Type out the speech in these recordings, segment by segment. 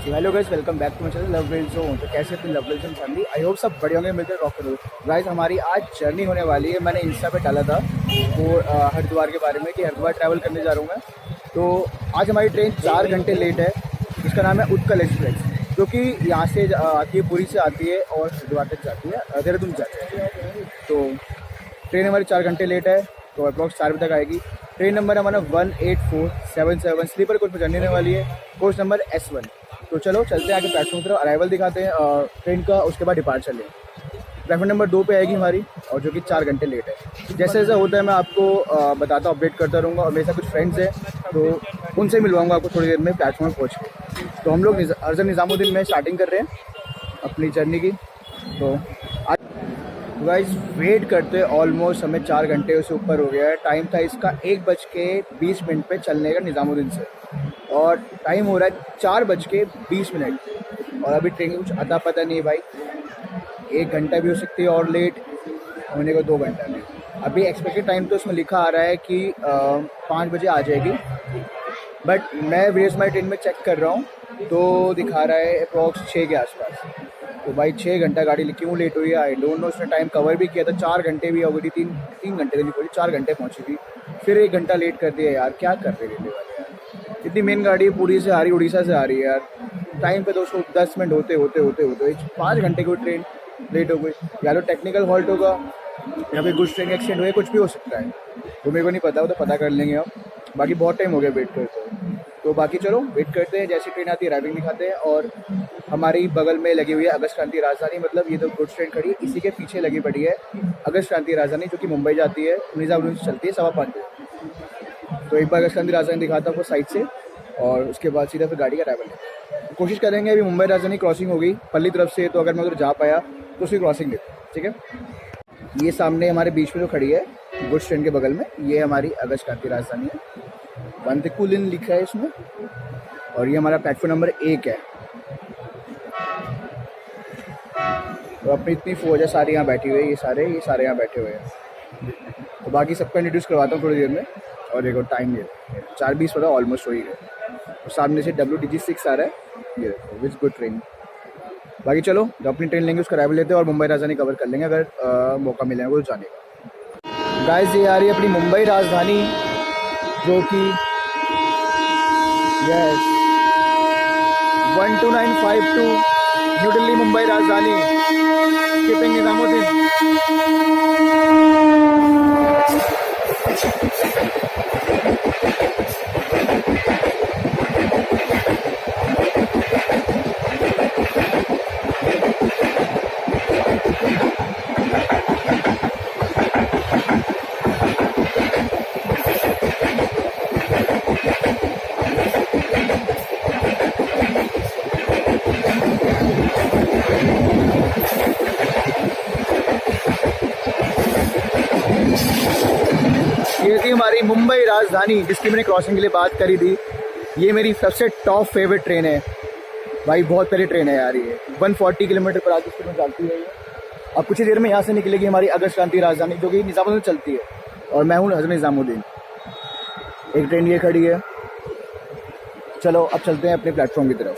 Hello guys, welcome back to my channel love will zone. तो कैसे अपनी love will zone family, I hope सब बढ़िया होंगे। मिलकर रॉक करो गाइस। हमारी आज जर्नी होने वाली है। मैंने इंस्टा पे डाला था वो हरिद्वार के बारे में कि हरिद्वार ट्रैवल करने जा रहा हूँ मैं। तो आज हमारी ट्रेन 4 घंटे लेट है। इसका नाम है उत्कल एक्सप्रेस, जो कि यहाँ से आती है, पुरी से आती है और हरिद्वार तक जाती है, देहरादून जाती है। तो ट्रेन हमारी 4 घंटे लेट है, तो अप्रॉक्स 4 बजे तक आएगी। ट्रेन नंबर हमारा 18477, स्लीपर कोच में जाने वाली है, कोच नंबर S1। तो चलो चलते हैं आगे प्लेटफॉर्म की तरफ, अराइवल दिखाते हैं ट्रेन का, उसके बाद डिपार्चर लें। प्लेटफॉर्म नंबर 2 पे आएगी हमारी, और जो कि 4 घंटे लेट है। जैसे जैसे होता है मैं आपको बताता, अपडेट करता रहूँगा। और मेरे साथ कुछ फ्रेंड्स हैं, तो उनसे मिलवाऊंगा आपको थोड़ी देर में प्लेटफॉर्म पहुँच के। तो हम लोग हज़रत निज़ामुद्दीन में स्टार्टिंग कर रहे हैं अपनी जर्नी की। तो गाइस वेट करते ऑलमोस्ट हमें 4 घंटे से ऊपर हो गया है। टाइम था इसका 1:20 पे चलने का निज़ामुद्दीन से, और टाइम हो रहा है 4:20। और अभी ट्रेन कुछ अता पता नहीं है भाई, 1 घंटा भी हो सकती है और लेट होने को 2 घंटा भी। अभी एक्सपेक्टेड टाइम तो उसमें लिखा आ रहा है कि 5 बजे आ जाएगी, बट मैं वीडियोस में ट्रेन में चेक कर रहा हूँ तो दिखा रहा है अप्रॉक्स 6 के आसपास। तो भाई 6 घंटा गाड़ी क्यों लेट हुई है, आई डोंट नो। उसने टाइम कवर भी किया था, 4 घंटे भी हो गई थी, 3 घंटे नहीं पहुँची, 4 घंटे पहुँची थी, फिर 1 घंटा लेट कर दिया यार। क्या कर रहे रेलवे वाले यार, इतनी मेन गाड़ी पुरी से आ रही, उड़ीसा से आ रही है यार। टाइम पे तो उसको 10 मिनट होते 5 घंटे की ट्रेन लेट हो गई। या तो टेक्निकल फॉल्ट होगा, या फिर कुछ ट्रेन एक्सीडेंट हुए, कुछ भी हो सकता है। तो मेरे को नहीं पता, वो तो पता कर लेंगे हम। बाकी बहुत टाइम हो गया वेट करते हुए। तो बाकी चलो वेट करते हैं, जैसी ट्रेन आती है राइविंग दिखाते हैं। और हमारी बगल में लगी हुई है अगस्त क्रांति राजधानी, मतलब ये तो गुड्स ट्रेन खड़ी है, इसी के पीछे लगी पड़ी है अगस्त क्रांति राजधानी, जो कि मुंबई जाती है, निज़ामुद्दीन से चलती है 5:15 बजे। तो एक बार अगस्त क्रांति राजधानी दिखाता हूँ आपको साइड से, और उसके बाद सीधा फिर गाड़ी का ड्राइवर लेते। कोशिश करेंगे, अभी मुंबई राजधानी क्रॉसिंग हो गई पल्ली तरफ से, तो अगर मैं उधर जा पाया तो उसकी क्रॉसिंग लेते हैं, ठीक है। ये सामने हमारे बीच में जो खड़ी है गुड्स ट्रेन के बगल में, ये हमारी अगस्त क्रांति राजधानी है, वंतकुलिन लिखा है इसमें। और ये हमारा प्लेटफॉर्म नंबर 1 है। तो अपनी इतनी फौज है सारी यहाँ बैठी हुई है, ये सारे यहाँ बैठे हुए हैं। तो बाकी सबका इंट्रोड्यूस करवाता हूँ थोड़ी देर में। और देखो टाइम ये 4:20 पता ऑलमोस्ट हो ही गया। और सामने से WTG6 आ रहा है, ये देखो विच गुड ट्रेन। बाकी चलो जब अपनी ट्रेन लेंगे उसका अराइवल लेते हैं, और मुंबई राजधानी कवर कर लेंगे अगर मौका मिलेगा वो जाने का। गाइस ये आ रही है अपनी मुंबई राजधानी, जो कि 12952 न्यू दिल्ली मुंबई राजधानी, स्किपिंग निज़ामुद्दीन। ये थी हमारी मुंबई राजधानी, जिसकी मैंने क्रॉसिंग के लिए बात करी थी। ये मेरी सबसे टॉप फेवरेट ट्रेन है भाई, बहुत प्यारी ट्रेन है यार। ये 140 किलोमीटर पर आगे स्पीड में चलती है ये। अब कुछ ही देर में यहाँ से निकलेगी हमारी अगस्त क्रांति राजधानी, जो कि निज़ामुद्दीन चलती है, और मैं हूँ हज़रत निज़ामुद्दीन। एक ट्रेन ये खड़ी है। चलो अब चलते हैं अपने प्लेटफॉर्म की तरफ।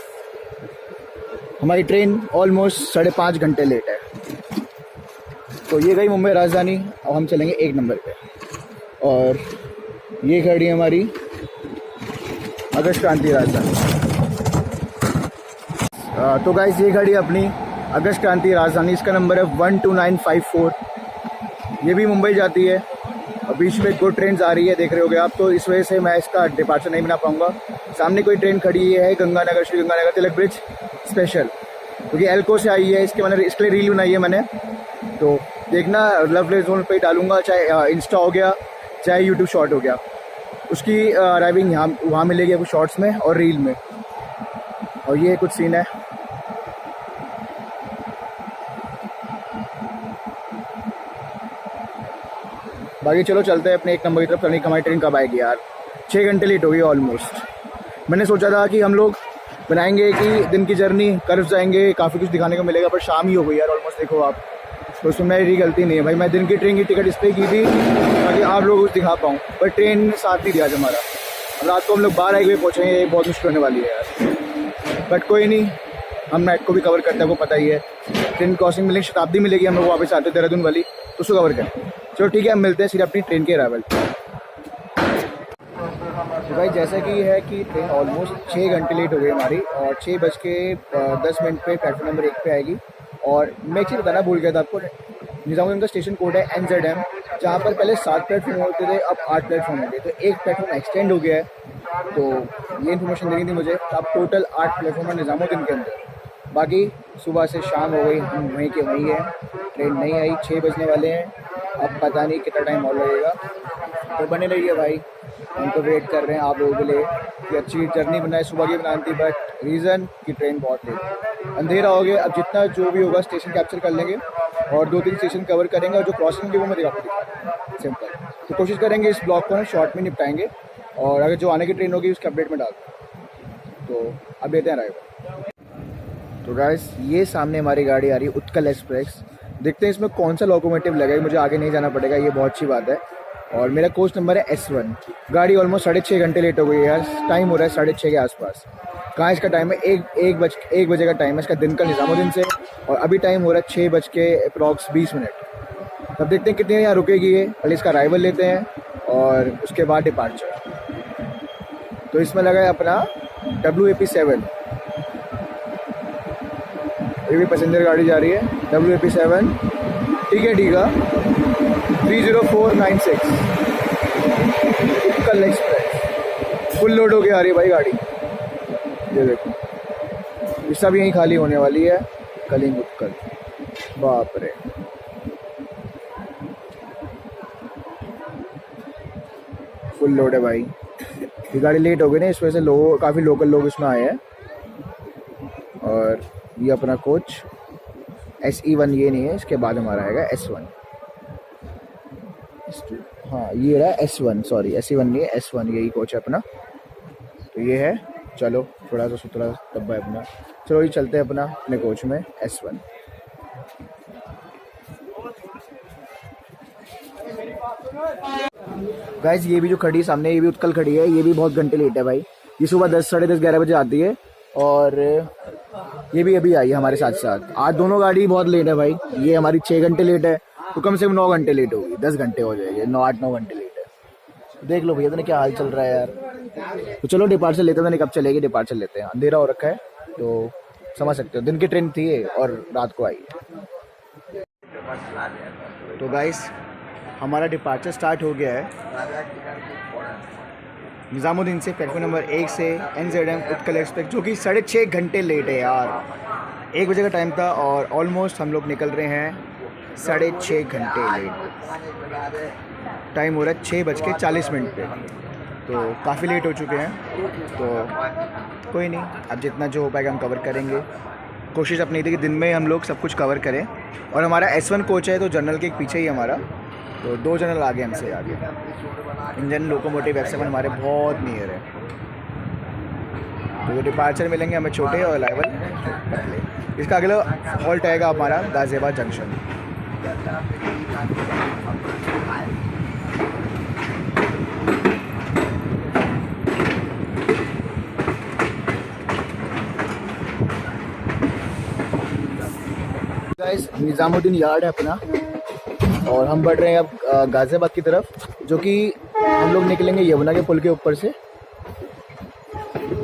हमारी ट्रेन ऑलमोस्ट 5.5 घंटे लेट है। तो ये गई मुंबई राजधानी, अब हम चलेंगे 1 नंबर पे। और ये खड़ी है हमारी अगस्त क्रांति राजधानी। तो गाइस ये खड़ी है अपनी अगस्त क्रांति राजधानी, इसका नंबर है 12954। ये भी मुंबई जाती है, और बीच में गुड ट्रेन आ रही है, देख रहे होगे आप। तो इस वजह से मैं इसका डिपार्चर नहीं बना पाऊंगा। सामने कोई ट्रेन खड़ी है गंगानगर, श्री गंगानगर तिलक ब्रिज स्पेशल, क्योंकि एल्को से आई है। इसके लिए रील बनाई है मैंने, तो देखना लव विल जोन पे डालूंगा, चाहे इंस्टा हो गया चाहे यूट्यूब शॉर्ट हो गया। उसकी अराइविंग यहाँ वहाँ मिलेगी आपको शॉर्ट्स में और रील में। और ये कुछ सीन है। बाकी चलो चलते हैं अपने 1 नंबर की तरफ। करने की हमारी ट्रेन कब आएगी यार, 6 घंटे लेट हो गई ऑलमोस्ट। मैंने सोचा था कि हम लोग बनाएंगे कि दिन की जर्नी कर जाएंगे, काफ़ी कुछ दिखाने को मिलेगा, पर शाम ही हो गई यार ऑलमोस्ट। देखो आप, तो उसमें मेरी गलती नहीं है भाई। मैं दिन की ट्रेन की टिकट इस पर की थी ताकि आप लोग कुछ दिखा पाऊँ, पर ट्रेन साथ नहीं दिया आज हमारा। रात को हम लोग 12-1 बजे पहुँचेंगे, बहुत मुश्किल होने वाली है यार। बट कोई नहीं, हम नाइट को भी कवर करते हैं, वो पता ही है। ट्रेन क्रॉसिंग मिलेगी, शताब्दी मिलेगी, हम लोग वापस आते हैं देहरादून वाली, तो उसको कवर करें। चलो ठीक है, हम मिलते हैं सीधे अपनी ट्रेन के अराइवल। तो भाई जैसा कि है कि ट्रेन ऑलमोस्ट 6 घंटे लेट हो गई हमारी, और 6:10 पे प्लेटफॉर्म नंबर 1 पे आएगी। और मैं एक चीज़ बताना भूल गया था आपको, निज़ामुद्दीन का स्टेशन कोड है NZM, जहाँ पर पहले 7 प्लेटफॉर्म होते थे, अब 8 प्लेटफॉर्म हो गए, तो एक प्लेटफॉर्म एक्सटेंड हो गया है। तो ये इन्फॉर्मेशन देनी थी मुझे। अब टोटल 8 प्लेटफॉर्म है निज़ामुद्दीन के अंदर। बाकी सुबह से शाम हो गई, हम वहीं के वहीं हैं, ट्रेन नहीं आई, 6 बजने वाले हैं, अब पता नहीं कितना टाइम और लगेगा। तो बने रहिए भाई, हम तो वेट कर रहे हैं आप लोगों के लिए कि अच्छी जर्नी बनाए। सुबह की बनानी थी, बट रीज़न कि ट्रेन बहुत लेट, अंधेरा हो गया। अब जितना जो भी होगा स्टेशन कैप्चर कर लेंगे और 2-3 स्टेशन कवर करेंगे, और जो क्रॉसिंग होगी वो मैं दिखाऊंगा सिंपल। तो कोशिश करेंगे इस ब्लॉक को हम शॉर्ट में निपटाएंगे, और अगर जो आने की ट्रेन होगी उसके अपडेट में डाल दें। तो अब लेते हैं ड्राइवर। तो गाइस ये सामने हमारी गाड़ी आ रही है उत्कल एक्सप्रेस। देखते हैं इसमें कौन सा लोकोमोटिव लगेगा, मुझे आगे नहीं जाना पड़ेगा, ये बहुत अच्छी बात है। और मेरा कोच नंबर है S1। गाड़ी ऑलमोस्ट 6.5 घंटे लेट हो गई है यार, टाइम हो रहा है 6:30 के आसपास। कहाँ इसका टाइम है, एक बजे का टाइम है इसका, दिन का निज़ामुद्दीन से, और अभी टाइम हो रहा है 6:20। तब देखते हैं कितनी यहाँ रुकेगी ये, पहले इसका अराइवल लेते हैं और उसके बाद डिपार्चर। तो इसमें लगा है अपना WAP7, ये भी पैसेंजर गाड़ी जा रही है, WAP7 ठीक है 30496 उत्कल एक्सप्रेस। फुल लोड होके आ रही है भाई गाड़ी, ये देखो, ये सब यहीं खाली होने वाली है। कलिंग उत्कल, बाप रे, फुल लोड है भाई। ये गाड़ी लेट हो गई ना, इस वजह से काफ़ी लोकल लोग इसमें आए हैं। और ये अपना कोच SE1 ये नहीं है, इसके बाद हमारा आएगा S1। हाँ ये रहा S1, सॉरी SE1 नहीं है, S1 यही कोच है अपना। तो ये है, चलो थोड़ा सा सुथरा डब्बा है अपना। चलो ये चलते हैं अपने कोच में S1। गाइस ये भी जो खड़ी सामने, ये भी उत्कल खड़ी है, ये भी बहुत घंटे लेट है भाई। ये सुबह 10, साढ़े 10, 11 बजे आती है, और ये भी अभी आई है हमारे साथ साथ। आज दोनों गाड़ी बहुत लेट है भाई, ये हमारी 6 घंटे लेट है, तो कम से कम 9 घंटे लेट होगी, 10 घंटे हो जाएंगे, 8-9 घंटे लेट है। देख लो भैया तो क्या हाल चल रहा है यार। तो चलो डिपार्चर लेते हैं, कब चलेगी डिपार्चर लेते हैं, अंधेरा हो रखा है तो समझ सकते हो, दिन की ट्रेन थी ये और रात को आई। तो गाइस हमारा डिपार्चर स्टार्ट हो गया है निज़ामुद्दीन से, प्लेटफॉर्म नंबर 1 से NZM उत्कल एक्सप्रेस, जो कि 6.5 घंटे लेट है यार। 1 बजे का टाइम था और ऑलमोस्ट हम लोग निकल रहे हैं 6.5 घंटे लेट। टाइम हो रहा है 6:40 पे, तो काफ़ी लेट हो चुके हैं। तो कोई नहीं, अब जितना जो हो पाएगा हम कवर करेंगे। कोशिश अपनी थी कि दिन में हम लोग सब कुछ कवर करें। और हमारा S1 कोच है, तो जनरल के पीछे ही हमारा, तो 2 जनरल आगे हमसे आगे। इंजन लोकोमोटिव F7 हमारे बहुत नियर है। तो डिपार्चर मिलेंगे हमें छोटे और अराइवल पतले। इसका अगला हॉल्ट आएगा हमारा Ghaziabad junction. Guys Nizamuddin yard है अपना, और हम बढ़ रहे हैं अब गाजियाबाद की तरफ, जो कि हम लोग निकलेंगे यमुना के पुल के ऊपर से।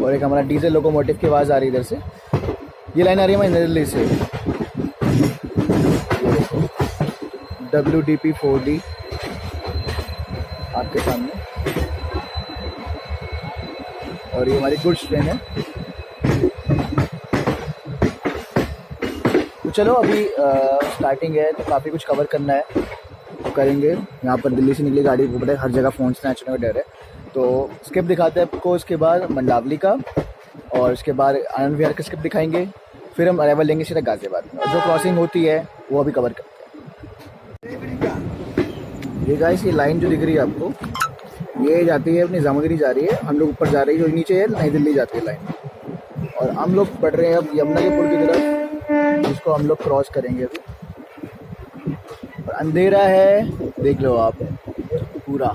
और एक हमारा डीजल लोकोमोटिव की आवाज़ आ रही है इधर से, ये लाइन आ रही है हमारी नई दिल्ली से, WDP 4D आपके सामने, और ये हमारी गुड्स ट्रेन है। तो चलो अभी स्टार्टिंग है, तो काफ़ी कुछ कवर करना है, तो करेंगे। यहाँ पर दिल्ली से निकली गाड़ी को पता है हर जगह फ़ोन स्नैचने का डर है, तो स्किप दिखाते हैं आपको। उसके बाद मंडावली का, और उसके बाद आनंद विहार का स्किप दिखाएंगे। फिर हम अराइवल लेंगे सीधा गाजियाबाद में, और जो क्रॉसिंग होती है वो अभी कवर करते हैं। ये गाइस ये लाइन जो दिख रही है आपको, ये जाती है अपनी निज़ामुद्दीन जा रही है, हम लोग ऊपर जा रहे हैं, जो नीचे है नई दिल्ली जाती है लाइन। और हम लोग बढ़ रहे हैं अब यमुना के पुल की तरफ, जिसको हम लोग क्रॉस करेंगे अभी। और अंधेरा है, देख लो आप पूरा।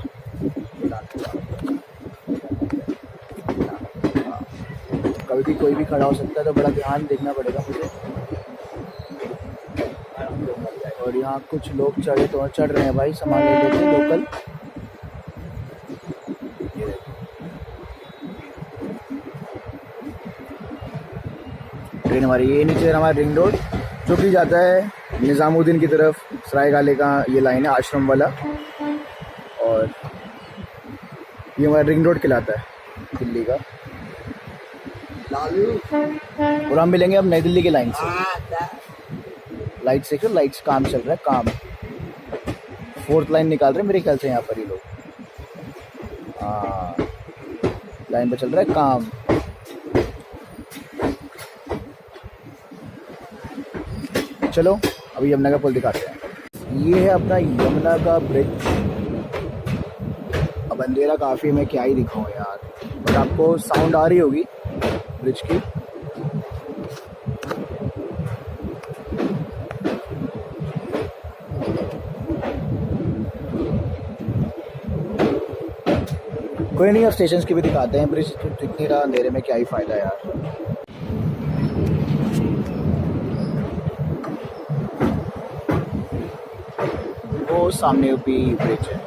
कभी भी कोई भी खड़ा हो सकता है, तो बड़ा ध्यान देखना पड़ेगा मुझे। और यहाँ कुछ लोग चढ़ रहे हैं भाई, सामान ले लेते हैं लोकल। ट्रेन हमारी ये नीचे हमारा रिंग रोड जो कि जाता है निज़ामुद्दीन की तरफ, सरायगाले का ये लाइन है आश्रम वाला, और ये हमारा रिंग रोड कहलाता है दिल्ली का। और हम मिलेंगे अब नई दिल्ली की लाइन से। लाइट से क्यों, लाइट्स काम चल रहा है, काम 4th लाइन निकाल रहे हैं मेरे ख्याल से यहाँ पर ये लोग। हाँ, लाइन पे चल रहा है काम। चलो अभी यमुना का पुल दिखाते हैं। ये है अपना यमुना का ब्रिज। अब अंधेरा काफ़ी, मैं क्या ही दिखाऊं यार, बट आपको साउंड आ रही होगी ब्रिज की। कोई नहीं, अब स्टेशन की भी दिखाते हैं। ब्रिज दिखने का अंधेरे में क्या ही फ़ायदा यार। वो सामने भी ब्रिज है।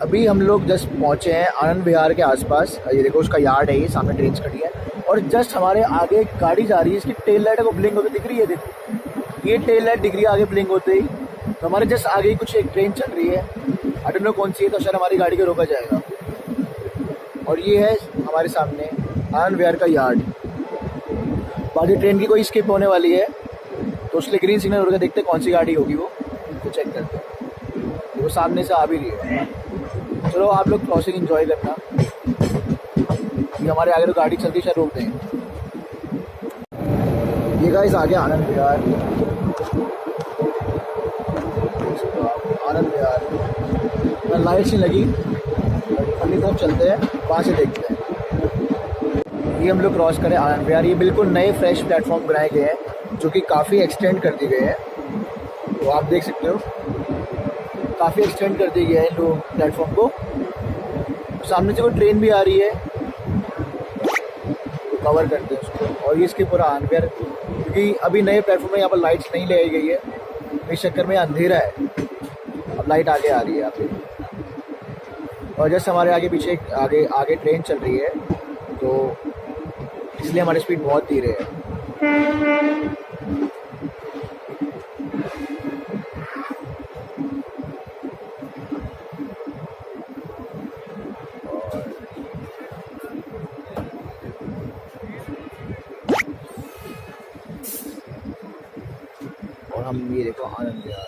अभी हम लोग जस्ट पहुंचे हैं आनंद विहार के आसपास। ये देखो उसका यार्ड है, ये सामने ट्रेन खड़ी है, और जस्ट हमारे आगे एक गाड़ी जा रही है, इसकी टेल लाइट को ब्लिंक होती दिख रही है। देखो ये टेल लाइट दिख रही है आगे ब्लिंक होते ही, तो हमारे जस्ट आगे ही कुछ एक ट्रेन चल रही है, आई डोंट नो कौन सी है, तो शायद हमारी गाड़ी को रोका जाएगा। और ये है हमारे सामने आनंद विहार का यार्ड। बाकी ट्रेन की कोई स्किप होने वाली है, तो उसके लिए ग्रीन सिग्नल होकर देखते हैं कौन सी गाड़ी होगी वो, तो चेक करते हैं। वो सामने से आ भी रही है। चलो आप लोग क्रॉसिंग एंजॉय करना, हमारे आगे तो गाड़ी चलती शायद रोक दें। ये गाइस आगे आनंद विहार, आनंद विहार लाइट्स नहीं लगी, अपनी तरफ चलते हैं, वहाँ से देखते हैं। ये हम लोग क्रॉस करें आनंद विहार। ये बिल्कुल नए फ्रेश प्लेटफॉर्म बनाए गए हैं जो कि काफ़ी एक्सटेंड कर दिए गए हैं, तो आप देख सकते हो काफ़ी एक्सटेंड कर दिया गया है इन लोग प्लेटफॉर्म को। सामने से कोई ट्रेन भी आ रही है तो कवर करते हैं उसको। और ये इसके पूरा आनंद विहार, क्योंकि अभी नए प्लेटफॉर्म में यहाँ पर लाइट्स नहीं लगाई गई है, इस चक्कर में अंधेरा है। अब लाइट आगे आ रही है यहाँ पे, और जैसे हमारे आगे पीछे आगे ट्रेन चल रही है, तो इसलिए हमारी स्पीड बहुत धीरे है। और हम ये देखो आनंद विहार।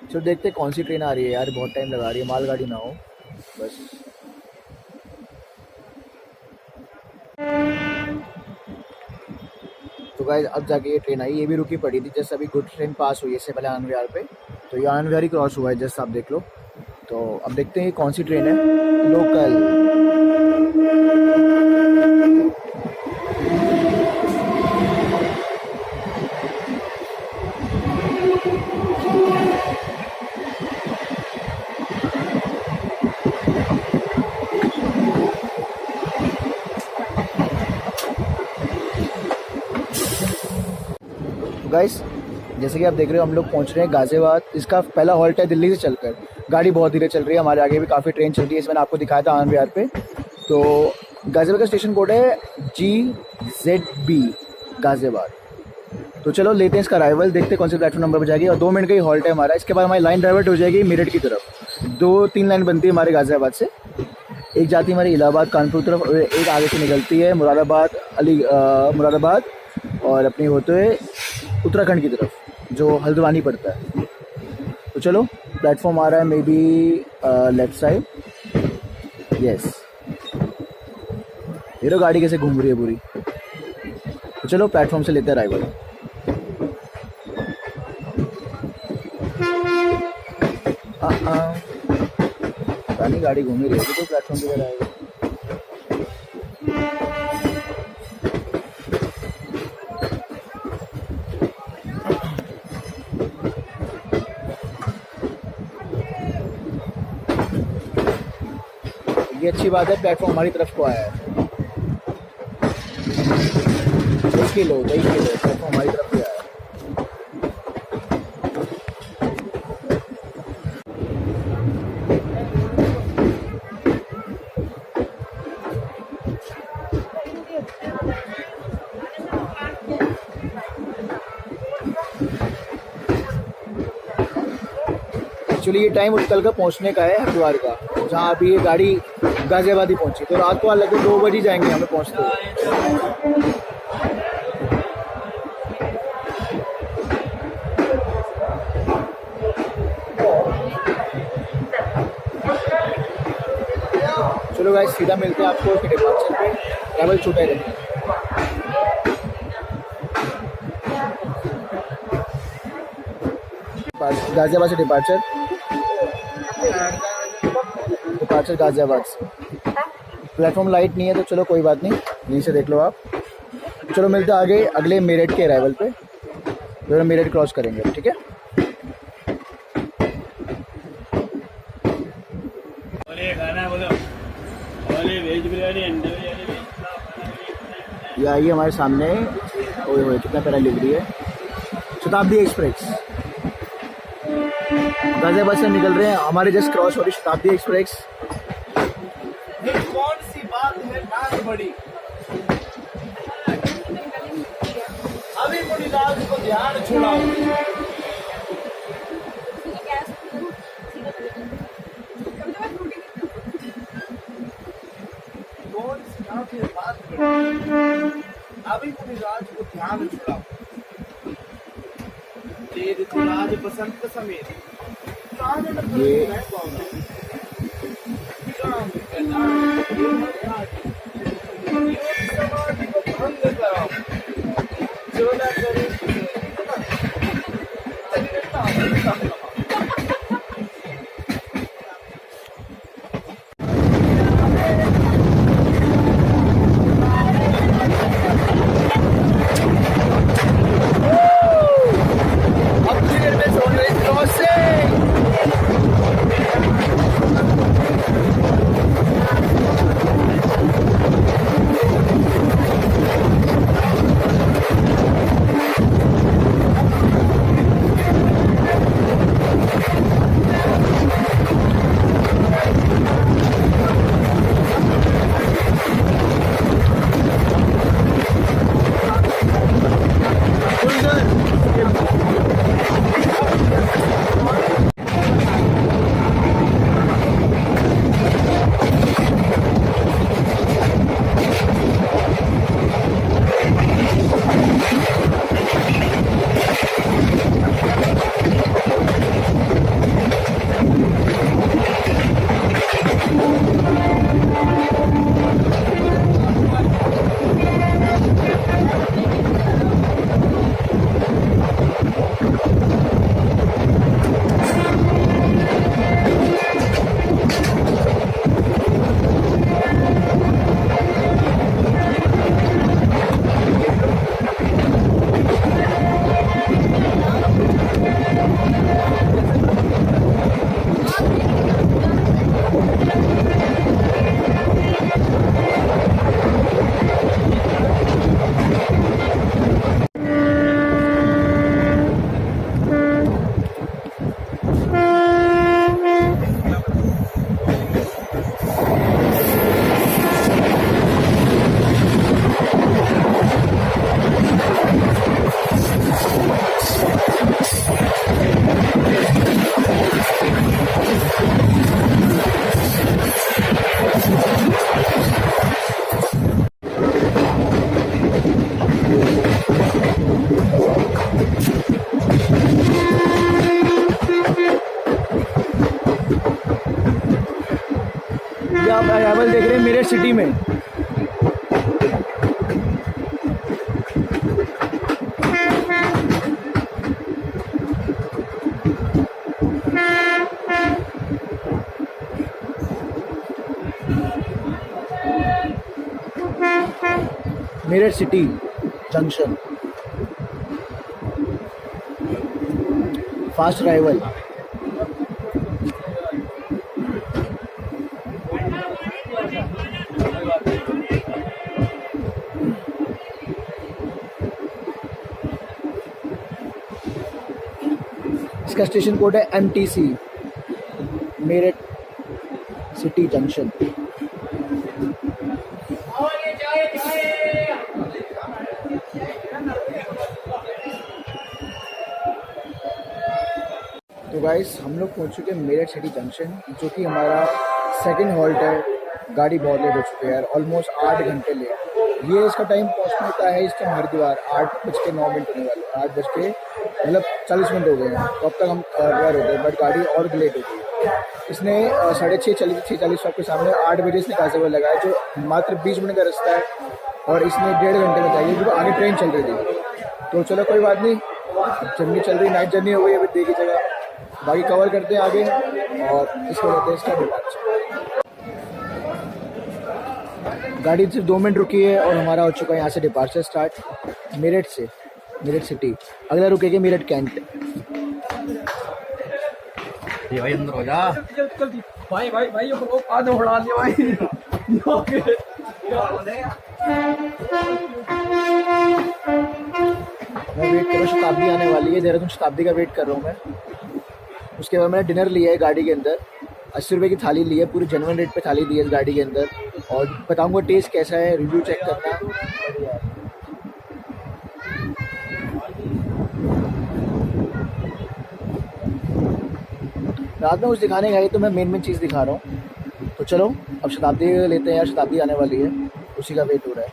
चलो देखते कौन सी ट्रेन आ रही है यार, बहुत टाइम लगा रही है, मालगाड़ी ना हो बस। तो गाइस अब जाके ये ट्रेन आई, ये भी रुकी पड़ी थी, जैसे अभी गुड ट्रेन पास हुई है इससे पहले आनंद विहार पे, तो ये आनंद विहार ही क्रॉस हुआ है जस्ट, आप देख लो। तो अब देखते हैं कौन सी ट्रेन है लोकल। गाइस जैसे कि आप देख रहे हो हम लोग पहुंच रहे हैं गाजियाबाद। इसका पहला हॉल्ट है दिल्ली से चलकर। गाड़ी बहुत धीरे चल रही है, हमारे आगे भी काफ़ी ट्रेन चल रही है, इसमें मैंने आपको दिखाया था आनंद विहार पे। तो गाजियाबाद का स्टेशन कोड है GZB गाजियाबाद। तो चलो लेते हैं इसका अराइवल, देखते हैं कौन से प्लेटफॉर्म नंबर पर जाएगी। और 2 मिनट का ही हॉल्ट है हमारा, इसके बाद हमारी लाइन डाइवर्ट हो जाएगी मेरठ की तरफ। 2-3 लाइन बनती है हमारे गाजियाबाद से, एक जाती है हमारी इलाहाबाद कानपुर तरफ, और एक आगे से निकलती है मुरादाबाद मुरादाबाद और अपनी होते हुए उत्तराखंड की तरफ जो हल्द्वानी पड़ता है। तो चलो प्लेटफॉर्म आ रहा है may be left side, yes. ये गाड़ी कैसे घूम रही है पूरी। तो चलो प्लेटफॉर्म से लेते हैं अराइवल। पुरानी गाड़ी घूम ही रही है तो प्लेटफॉर्म पे आएगा। ये अच्छी बात है, प्लेटफॉर्म हमारी तरफ को आया है। 10 किलो प्लेटफॉर्म हमारी तरफ को आया है। एक्चुअली ये टाइम उत्कल का पहुंचने का है, हरिद्वार का, जहाँ अभी ये गाड़ी गाजियाबाद ही पहुंची, तो रात को लगभग 2 बजे जाएंगे हमें पहुंचते हुए। चलो गाइस, सीधा मिलते हैं आपको उसके डिपार्चर पे। ट्रैवल छूटा है गाजियाबाद से डिपार्चर गाजियाबाद से। प्लेटफॉर्म लाइट नहीं है तो चलो कोई बात नहीं, यहीं से देख लो आप। चलो मिलते हैं आगे अगले मेरठ के अराइवल पे, जो मेरठ क्रॉस करेंगे, ठीक है। ये आइए हमारे सामने, ओए होए कितना प्यारा लिख रही है, शताब्दी एक्सप्रेस। गाजियाबाद से निकल रहे हैं, हमारे जस्ट क्रॉस हो रही शताब्दी एक्सप्रेस। कौन सी बात है नाक बड़ी, अभी मुनिराज को ध्यान छुड़ाओ। कौन सी बात है अभी मुनिराज को ध्यान छुड़ाओ। तेरे तो राज बसंत समेत ये समाधि को भंग कराओ, चोला करे आप अराइवल देख रहे हैं मेरठ सिटी में। Meerut city junction, fast arrival. इसका स्टेशन कोड है MTC, मेरठ सिटी जंक्शन। तो गाइस हम लोग पहुंच चुके हैं मेरठ सिटी जंक्शन, जो कि हमारा सेकंड हॉल्ट है। गाड़ी बहुत लेट हो चुकी है यार, ऑलमोस्ट 8 घंटे लेट। ये इसका टाइम पहुंचने का है इस टाइम हरिद्वार 8:09 होने वाले, 8 मतलब 40 मिनट हो गए हैं। तो अब तक हम हरिद्वार हो गए, बट गाड़ी और लेट हो गई। इसने 6:30 स्टॉप के सामने 8 बजे इसने कांस्टेबल लगाया, जो मात्र 20 मिनट का रास्ता है, और इसने 1.5 घंटे में चाहिए क्योंकि आगे ट्रेन चल रही थी। तो चलो कोई बात नहीं, जर्नी चल रही, नाइट जर्नी हो गई अभी देखी जगह, बाकी कवर करते हैं आगे और इसको लेते हैं इसका डिपार्चर। गाड़ी सिर्फ 2 मिनट रुकी है और हमारा हो चुका है यहाँ से डिपार्चर स्टार्ट मेरठ से, मेरठ सिटी। अगला रुकेगी मेरठ कैंट। भाई अंदर हो जा भाई भाई भाई ये आधे उड़ा दिया भाई। मैं वेट कर रहा हूँ, शताब्दी आने वाली है, देहरादून शताब्दी का वेट कर रहा हूँ मैं। उसके बाद मैंने डिनर लिया है गाड़ी के अंदर, 80 रुपये की थाली ली है, पूरी जेन्युइन रेट पे थाली दी है इस गाड़ी के अंदर, और बताऊंगा टेस्ट कैसा है, रिव्यू चेक करना। रात में कुछ दिखाने गए तो मैं मेन चीज़ दिखा रहा हूँ। तो चलो अब शताब्दी लेते हैं यार, शताब्दी आने वाली है, उसी का वेट हो रहा है।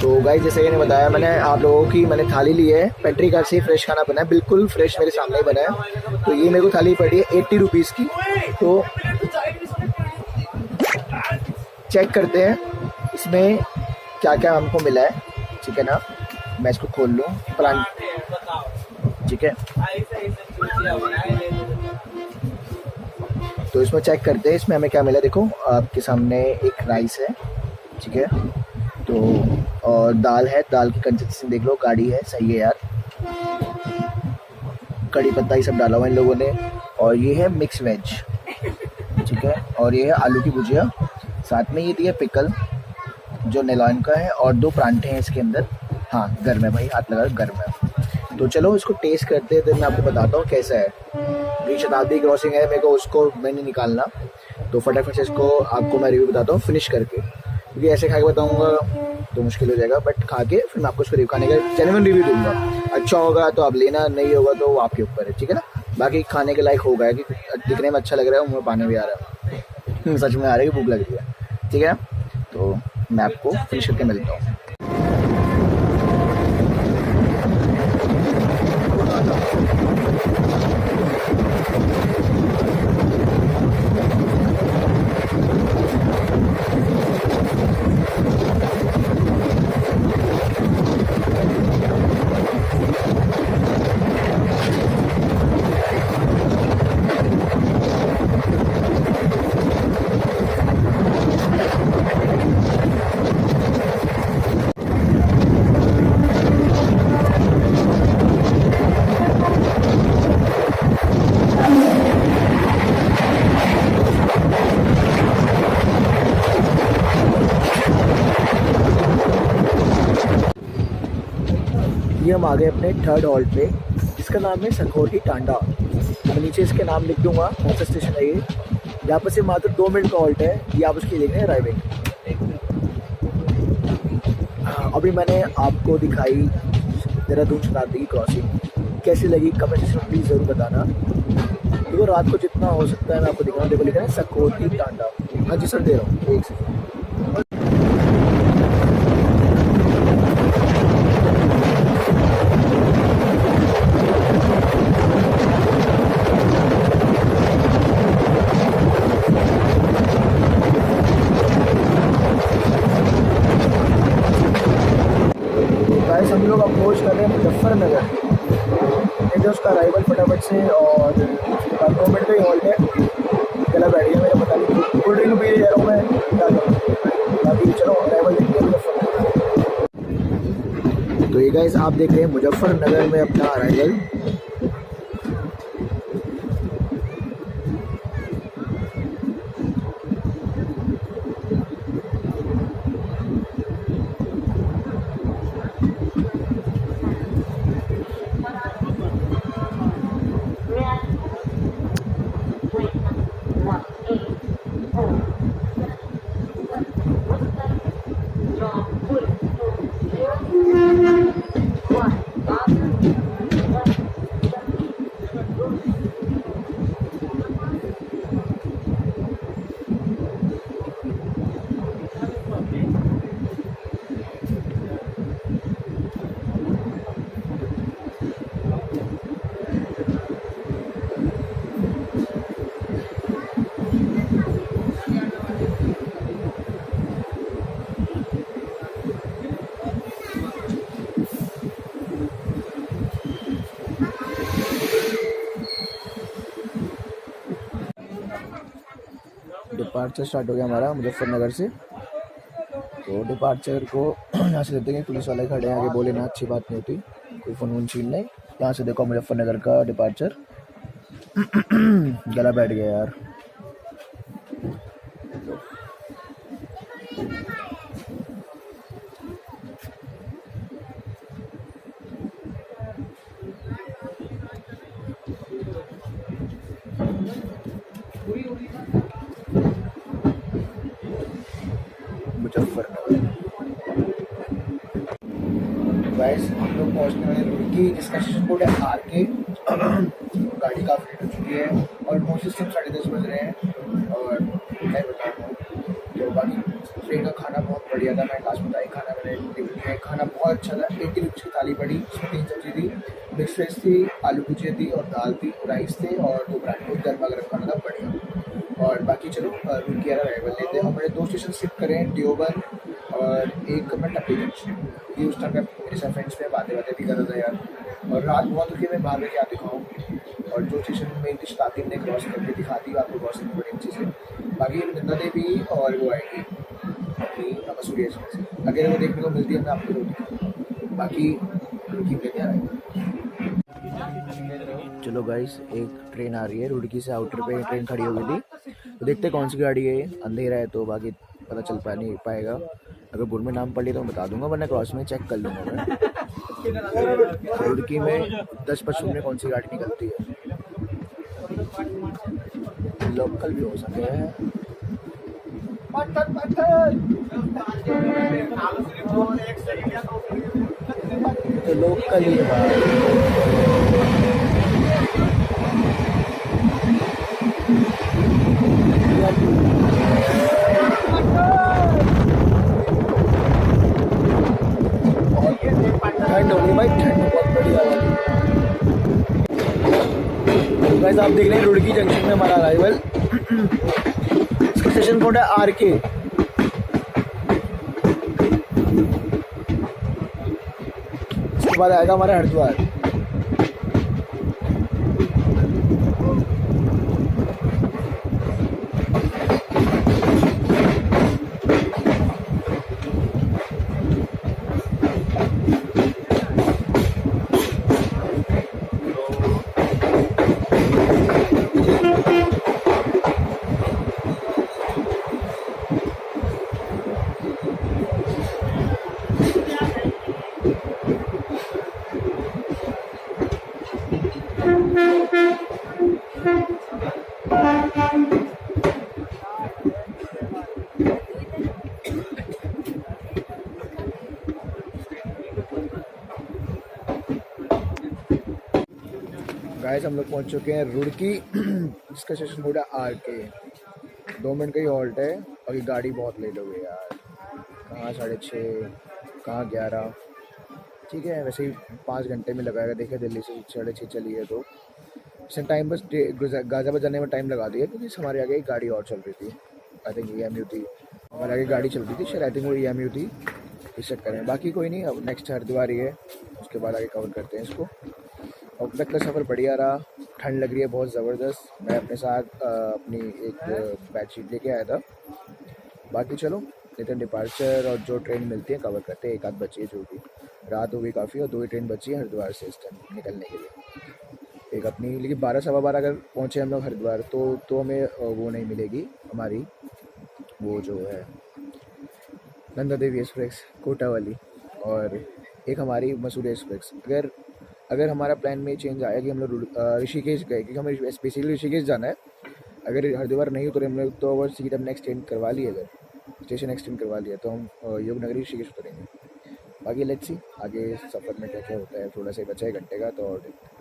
तो गाइस जैसे मैंने बताया, मैंने आप लोगों की मैंने थाली ली है, पेट्री कार से फ्रेश खाना बना है, बिल्कुल फ्रेश मेरे सामने ही बना है। तो ये मेरे को थाली पड़ी है 80 रुपीज़ की। तो चेक करते हैं इसमें क्या क्या हमको मिला है, ठीक है ना। मैं इसको खोल लूँ, प्लांट, ठीक है। तो इसमें चेक करते हैं इसमें हमें क्या मिला। देखो आपके सामने एक राइस है, ठीक है, तो और दाल है, दाल की कंसिस्टेंसी देख लो, गाढ़ी है, सही है यार। कड़ी पत्ता ये सब डाला हुआ इन लोगों ने, और ये है मिक्स वेज, ठीक है, और ये है आलू की भुजिया, साथ में ये दिया पिकल जो नेलॉन का है, और 2 परांठे हैं इसके अंदर। हाँ गर्म है भाई, हाथ लगा गर्म है। तो चलो इसको टेस्ट करते हैं, तो मैं आपको बताता हूँ कैसा है। ये शताब्दी क्रॉसिंग है, मेरे को उसको मैंने निकालना, तो फटाफट से इसको आपको मैं रिव्यू बताता हूँ फिनिश करके, क्योंकि ऐसे खा के बताऊँगा तो मुश्किल हो जाएगा, बट खा के फिर मैं आपको उसको रिव्यू खाने का जेन्युइन रिव्यू दूंगा। अच्छा होगा तो आप लेना, नहीं होगा तो वो आपके ऊपर है, ठीक है ना। बाकी खाने के लायक होगा कि दिखने में अच्छा लग रहा है, मुँह में पानी भी आ रहा है, सच में आ रहा है कि भूख लग रही है, ठीक है। तो मैं आपको फिनिश करके मिलता हूँ। ये हम आ गए अपने थर्ड हॉल्ट पे, जिसका नाम है सखोटी टांडा। मैं नीचे इसके नाम लिख दूंगा, कौन सा स्टेशन है ये। यहाँ पर से मात्र 2 मिनट का हॉल्ट है, ये आप उसकी देख रहे हैं राइविंग। अभी मैंने आपको दिखाई देहरादून शताब्दी की क्रॉसिंग, कैसी लगी कमेंट सेक्शन में प्लीज़ ज़रूर बताना। देखो रात को जितना हो सकता है मैं आपको दिखाऊँ। देखो लिखा है सखोटी टांडा। हाँ जी सर दे रहा हूँ, एक सेकंड। हम लोग अप्रोच कर रहे हैं मुजफ्फरनगर, देखते उसका अराइवल फटाफट से, और 2 मिनट का ही हॉल्ट है। गला बैठ गया मेरा, पता नहीं कोल्ड ड्रिंक पी जा रहा हूँ मैं, क्या करूँ। बाकी चलो अराइवल देखते हैं मुजफ्फरनगर। तो ये गाइस आप देख रहे हैं मुजफ्फरनगर में अपना अराइवल। डिपार्चर स्टार्ट हो गया हमारा मुजफ्फरनगर से। तो डिपार्चर को यहाँ से लेते हैं, पुलिस वाले खड़े हैं आगे, बोले ना अच्छी बात नहीं होती, कोई फ़ोन वोन छीन नहीं। यहाँ से देखो मुजफ्फरनगर का डिपार्चर। गला बैठ गया यार। मुजफ्फरनगर गाइस, हम लोग पहुँचने वाले रुड़की, जिसका स्टेशन कोड है RK। गाड़ी काफ़ी लेट हो चुकी है और मोस्टली सिर्फ 10:30 बज रहे हैं। और क्या बताऊँ, तो बाकी ट्रेन का खाना बहुत बढ़िया था। मैं लास्ट बताई खाना मैंने खाना बहुत अच्छा था। 80 रुपीज़ की थाली पड़ी, उसमें 3 सब्जी थी, मिक्स वेज थी, आलू भुजिया थी और दाल थी, राइस थे और 2 पराठे। गर्मा गर्म खाना था, बढ़िया। और बाकी चलो रुड़की अराइवल लेते हैं। हमारे 2 स्टेशन स्किप करें, देवबंद और एक मैं टप्पीगंज। ये उस टाइम मेरे साथ फ्रेंड्स में बातें भी कर रहा था यार, और रात बहुत रुकी, मैं बाहर में क्या दिखाऊँ। और जो स्टेशन में इंग्लिश ताकिब ने क्रॉस करके दिखाती है आपको क्रॉसिंग बड़ी अच्छी से। बाकी नंदा देवी और वो आएगी अपनी मसूरी एक्सप्रेस, अगर वो देखने को मिलती है मैं आपको जरूर दिखाऊंगा। बाकी रुड़की में क्या आएगा। चलो गाइस, एक ट्रेन आ रही है रुड़की से, आउटर पे ट्रेन खड़ी हो गई थी, तो देखते कौन सी गाड़ी है। अंधेरा है तो बाकी पता चल नहीं पाएगा। अगर बोर्ड में नाम पढ़ लिया तो मैं बता दूंगा, वरना क्रॉस में चेक कर लूँगा मैं। रुड़की में 10:55 में कौन सी गाड़ी निकलती है, लोकल भी हो सकते हैं। तो लोकल ही ठंड हो गई भाई, ठंड बहुत बढ़िया वाली। गाइस आप देख रहे हैं रुड़की जंक्शन में हमारा अराइवल। स्टेशन कोड है RK। इसके बाद आएगा हमारा हरिद्वार। गाइस हम लोग पहुंच चुके हैं रुड़की, जिसका स्टेशन कोड है RK। 2 मिनट का ही हॉल्ट है और ये गाड़ी बहुत लेट हो गई यार। कहाँ 6:30, कहाँ 11। ठीक है, वैसे ही 5 घंटे में लगाएगा। देखा दिल्ली से 6:30 चली है तो इस टाइम बस गाज़ियाबाद जाने में टाइम लगा दिया, क्योंकि हमारे आगे एक गाड़ी और चल रही थी। आई थिंक EMU थी, हमारे आगे गाड़ी चल रही थी शायद, आई थिंक वो EMU थी, इस चक्कर में। बाकी कोई नहीं, अब नेक्स्ट हरिद्वार ही है, उसके बाद आगे कवर करते हैं इसको। अब तक का सफ़र बढ़िया रहा। ठंड लग रही है बहुत ज़बरदस्त। मैं अपने साथ अपनी एक बेडशीट लेके आया था। बाकी चलो लेते हैं डिपार्चर, और जो ट्रेन मिलती है कवर करते हैं। एक आध बची है, जो भी रात हो गई काफ़ी, और 2 ही ट्रेन बची है हरिद्वार से इस टाइम निकलने के लिए। एक अपनी, लेकिन 12 सवा 12 अगर पहुँचे हम लोग हरिद्वार तो हमें वो नहीं मिलेगी हमारी, वो जो है नंदा देवी एक्सप्रेस कोटा वाली, और एक हमारी मसूरी एक्सप्रेस। अगर हमारा प्लान में चेंज आया कि हम लोग ऋषिकेश गए, क्योंकि हमें स्पेशली ऋषिकेश जाना है। अगर हरिद्वार नहीं उतरे हम लोग, तो अगर सीट हमने एक्सटेंड करवा ली, अगर स्टेशन एक्सटेंड करवा लिया, तो हम योगनगरी ऋषिकेश उतरेंगे। बाकी लेट्स सी आगे सफ़र में क्या क्या होता है। थोड़ा सा ही बचा है घंटे का, तो और देखते हैं।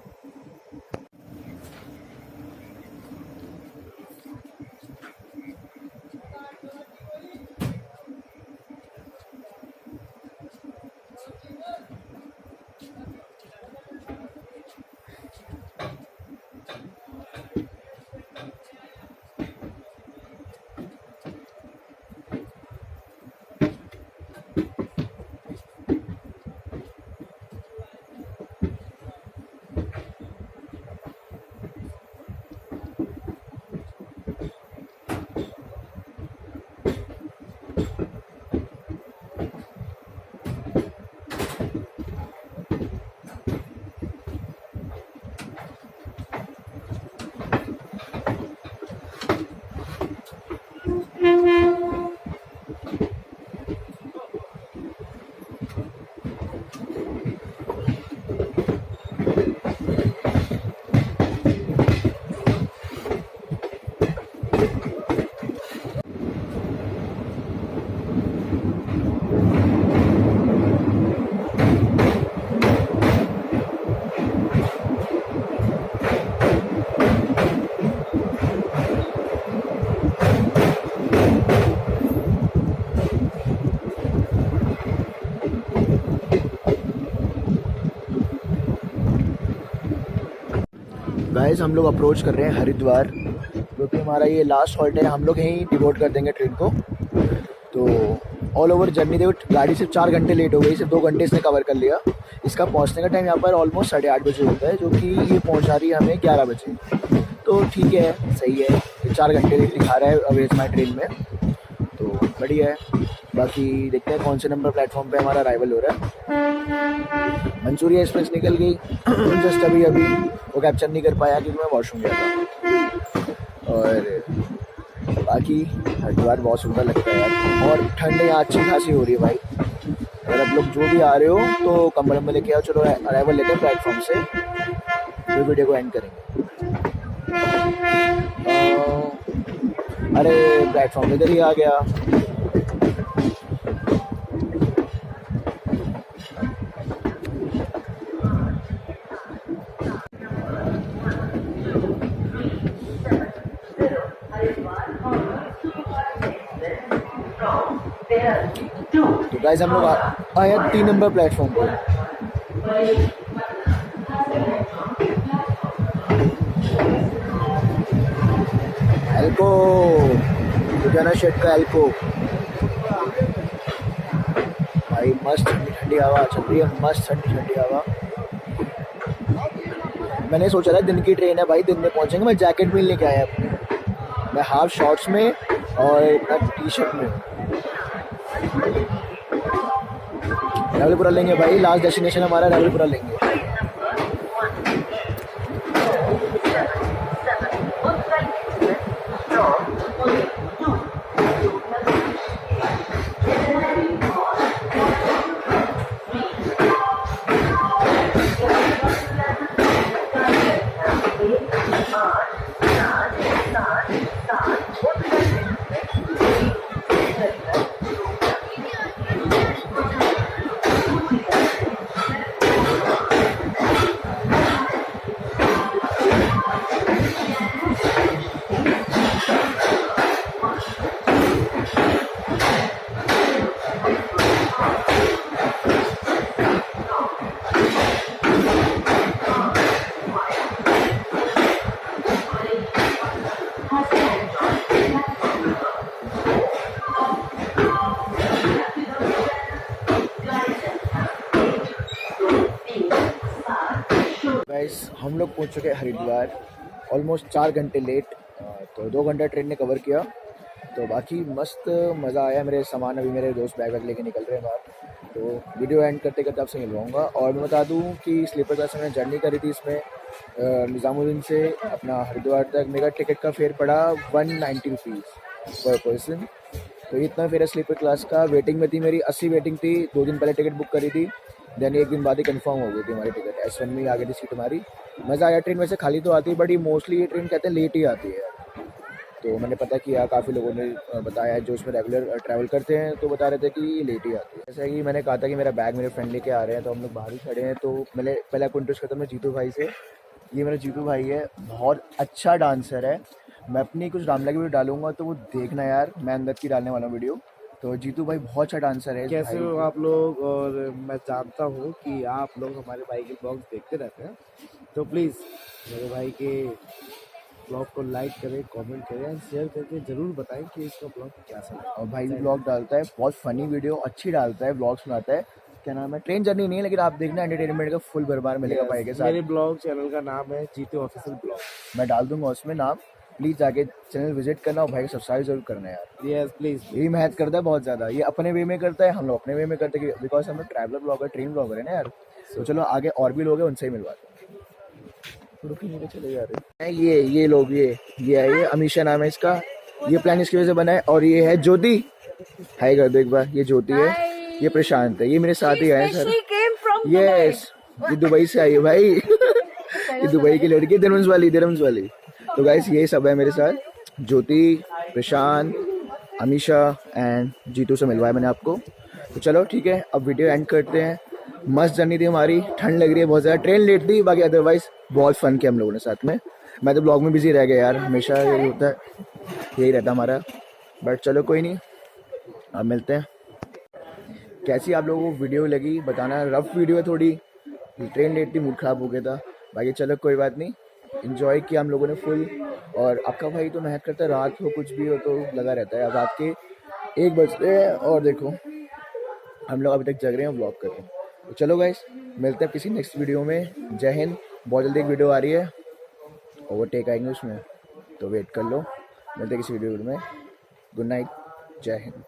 गाइस हम लोग अप्रोच कर रहे हैं हरिद्वार, क्योंकि हमारा ये लास्ट हॉल्ट है, हम लोग यहीं डिवोट कर देंगे ट्रेन को। तो ऑल ओवर जर्नी देखो गाड़ी सिर्फ 4 घंटे लेट हो गई, सिर्फ 2 घंटे इसने कवर कर लिया। इसका पहुंचने का टाइम यहाँ पर ऑलमोस्ट 8:30 बजे होता है, जो कि ये पहुँचा रही है हमें 11 बजे। तो ठीक है, सही है, 4 घंटे लेट दिखा रहा है अवेज माई ट्रेन में, तो बढ़िया है। बाकी देखते हैं कौन से नंबर प्लेटफॉर्म पे हमारा अराइवल हो रहा है। मंसूरिया एक्सप्रेस निकल गई जस्ट अभी वो कैप्चर नहीं कर पाया क्योंकि मैं वॉशरूम गया था। और बाकी हरिद्वार बहुत सुंदर लगता है यार, और ठंड यहाँ अच्छी खासी हो रही है भाई। अगर आप लोग जो भी आ रहे हो तो कंबल में लेके आओ। चलो अराइवल लेते हैं प्लेटफॉर्म से, फिर वीडियो को एंड करेंगे। अरे प्लेटफॉर्म इधर ही आ गया। तो गाइस हम लोग आए 3 नंबर प्लेटफॉर्म पे। एल्को लुधियाना शेड का एल्को भाई, मस्त ठंडी ठंडी हवा चल रही है, मस्त ठंडी ठंडी हवा। मैंने सोचा था दिन की ट्रेन है भाई, दिन में पहुंचेंगे। मैं जैकेट भी लेके आया अपनी, मैं हाफ शॉर्ट्स में और टी शर्ट में। रावलपुरा लेंगे भाई, लास्ट डेस्टिनेशन हमारा रावलपुरा लेंगे। गाइस हम लोग पहुंच चुके हैं हरिद्वार, ऑलमोस्ट 4 घंटे लेट। तो 2 घंटा ट्रेन ने कवर किया, तो बाकी मस्त मज़ा आया। मेरे सामान अभी मेरे दोस्त बैग वैग लेके निकल रहे हैं बाहर, तो वीडियो एंड करते करते आपसे मिलवाऊंगा। और मैं बता दूं कि स्लीपर क्लास में जर्नी करी थी, इसमें निज़ामुद्दीन से अपना हरिद्वार तक मेरा टिकट का फेयर पड़ा 190 रुपीज़ पर पर्सन। तो इतना फेयर स्लीपर क्लास का। वेटिंग में थी मेरी 80 वेटिंग थी, 2 दिन पहले टिकट बुक करी थी, देन 1 दिन बाद ही कंफर्म हो गई थी हमारी टिकट। S1 में आ गई थी सीट हमारी। मज़ा आया। ट्रेन वैसे खाली तो आती है, बट ये मोस्टली ये ट्रेन कहते हैं लेट ही आती है। तो मैंने पता किया, काफ़ी लोगों ने बताया जो उसमें रेगुलर ट्रैवल करते हैं, तो बता रहे थे कि ये लेट ही आती है। जैसे कि मैंने कहा था कि मेरा बैग मेरे फ्रेंड लेके आ रहे हैं, तो हम लोग बाहर ही खड़े हैं। तो मैंने पहले आपको इंट्रोड्यूस करता हूँ मैं जीतू भाई से। ये मेरा जीतू भाई है, बहुत अच्छा डांसर है। मैं अपनी कुछ रामला की वीडियो डालूंगा तो वो देखना यार, मैं अंदर की डालने वाला वीडियो। तो जीतू भाई बहुत अच्छा डांसर है। कैसे हो आप लोग? और मैं जानता हूँ कि आप लोग हमारे भाई के ब्लॉग्स देखते रहते हैं, तो प्लीज़ मेरे भाई के ब्लॉग को लाइक करें, कमेंट करें और शेयर करके ज़रूर बताएं कि इसका ब्लॉग कैसा है। और भाई भी ब्लॉग डालता है, बहुत फनी वीडियो अच्छी डालता है, ब्लॉग्स बनाता है। क्या नाम है, ट्रेन जर्नी नहीं है, लेकिन आप देखना एंटरटेनमेंट का फुल भरमार मिलेगा भाई के साथ। मेरे ब्लॉग चैनल का नाम है जीतू ऑफिशियल ब्लॉग, मैं डाल दूंगा उसमें नाम, प्लीज़ जाके चैनल विजिट करना और भाई को सब्सक्राइब जरूर करना यार। Yes please. यही मेहनत करता है बहुत ज़्यादा, ये अपने वे में करता है, हम लोग अपने वे में करते हैं, बिकॉज हम लोग ट्रैवलर ब्लॉगर, ट्रेन ब्लॉगर है ना यार। तो चलो आगे और भी लोग हैं, उनसे ही मिलवाते हैं। रुकी नहीं चले जा रहे। ये लोग, ये है, ये अमीशा नाम है इसका। ये प्लान इसकी वजह से बना है। और ये है ज्योति, हाय कर दो एक बार। ये ज्योति है, ये प्रशांत है, ये मेरे साथ ही आए सर। यस, ये दुबई से आई है भाई। ये दुबई की लड़की, धर्मस वाली। तो गाइस ये सब है मेरे साथ, ज्योति, प्रशांत, अमीशा एंड जीतू से मिलवाया मैंने आपको। तो चलो ठीक है, अब वीडियो एंड करते हैं। मस्त जर्नी थी हमारी, ठंड लग रही है बहुत ज़्यादा, ट्रेन लेट थी, बाकी अदरवाइज बहुत फन किया हम लोगों ने साथ में। मैं तो ब्लॉग में बिजी रह गया यार, हमेशा यही होता है, यही रहता हमारा। बट चलो कोई नहीं, अब मिलते हैं। कैसी आप लोगों को वीडियो लगी बताना। रफ वीडियो है थोड़ी, ट्रेन लेट थी, मूड ख़राब हो गया था, बाकी चलो कोई बात नहीं। इन्जॉय किया हम लोगों ने फुल। और आपका भाई तो मेहनत करता है, रात हो कुछ भी हो तो लगा रहता है। अब रात के 1 बज रहे हैं और देखो हम लोग अभी तक जग रहे हैं, व्लॉग कर रहे हैं। तो चलो गाइस, मिलते हैं किसी नेक्स्ट वीडियो में। जय हिंद। बहुत जल्दी एक वीडियो आ रही है, ओवरटेक आएंगे उसमें, तो वेट कर लो। मिलते हैं किसी वीडियो में। गुड नाइट, जय हिंद।